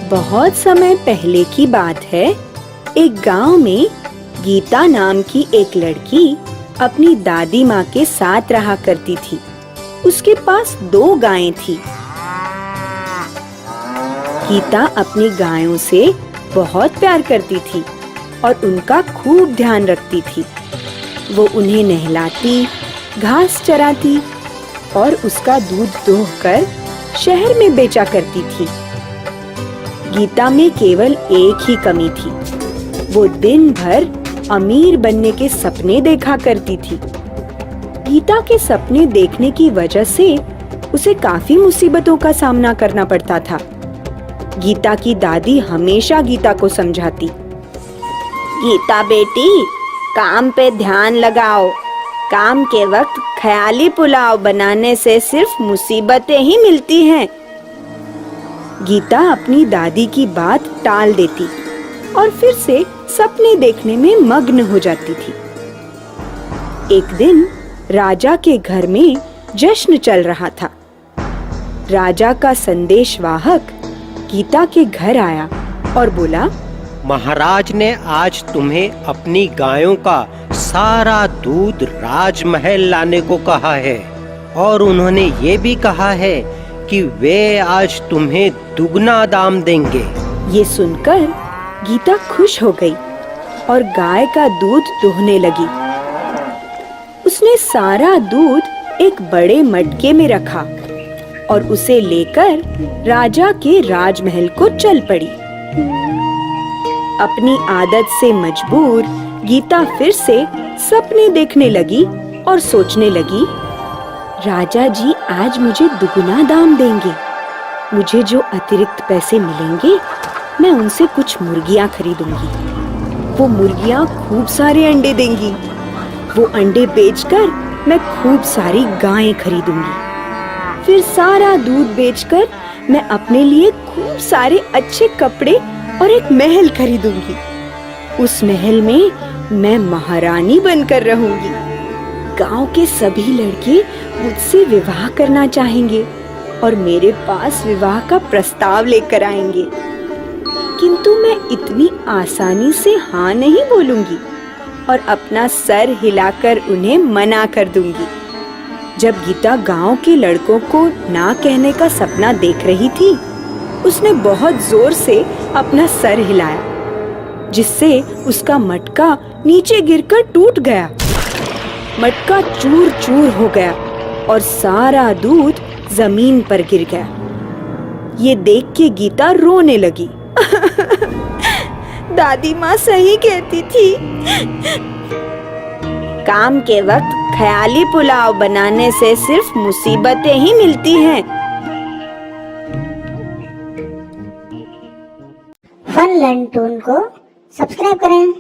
बहुत समय पहले की बात है। एक गांव में गीता नाम की एक लड़की अपनी दादी माँ के साथ रहा करती थी। उसके पास 2 गायें थी। गीता अपनी गायों से बहुत प्यार करती थी और उनका खूब ध्यान रखती थी। वो उन्हें नहलाती, घास चराती और उसका दूध दोहकर शहर में बेचा करती थी। गीता में केवल एक ही कमी थी। वो दिन भर अमीर बनने के सपने देखा करती थी। गीता के सपने देखने की वजह से उसे काफी मुसीबतों का सामना करना पड़ता था। गीता की दादी हमेशा गीता को समझाती, गीता बेटी, काम पे ध्यान लगाओ। काम के वक्त ख्याली पुलाव बनाने से सिर्फ मुसीबतें ही मिलती हैं। गीता अपनी दादी की बात टाल देती और फिर से सपने देखने में मग्न हो जाती थी। एक दिन राजा के घर में जश्न चल रहा था। राजा का संदेशवाहक गीता के घर आया और बोला, महाराज ने आज तुम्हें अपनी गायों का सारा दूध राजमहल लाने को कहा है और उन्होंने ये भी कहा है कि वे आज तुम्हें दुगना दाम देंगे। ये सुनकर गीता खुश हो गई और गाय का दूध दोहने लगी। उसने सारा दूध एक बड़े मटके में रखा और उसे लेकर राजा के राजमहल को चल पड़ी। अपनी आदत से मजबूर गीता फिर से सपने देखने लगी और सोचने लगी, राजा जी आज मुझे दुगना दाम देंगे। मुझे जो अतिरिक्त पैसे मिलेंगे मैं उनसे कुछ मुर्गियां खरीदूंगी। वो मुर्गियां खूब सारे अंडे देंगी। वो अंडे बेचकर मैं खूब सारी गायें खरीदूंगी। फिर सारा दूध बेचकर मैं अपने लिए खूब सारे अच्छे कपड़े और एक महल खरीदूंगी। उस महल में मैं महारानी बनकर रहूंगी। गांव के सभी लड़के मुझसे विवाह करना चाहेंगे और मेरे पास विवाह का प्रस्ताव लेकर आएंगे। किंतु मैं इतनी आसानी से हाँ नहीं बोलूंगी और अपना सर हिलाकर उन्हें मना कर दूंगी। जब गीता गांव के लड़कों को ना कहने का सपना देख रही थी, उसने बहुत जोर से अपना सर हिलाया, जिससे उसका मटका नीचे गिरकर टूट गया। मटका चूर चूर हो गया और सारा दूध जमीन पर गिर गया। ये देख के गीता रोने लगी। दादी माँ सही कहती थी। काम के वक्त ख्याली पुलाव बनाने से सिर्फ मुसीबतें ही मिलती हैं। फन लर्न टून को सब्सक्राइब करें।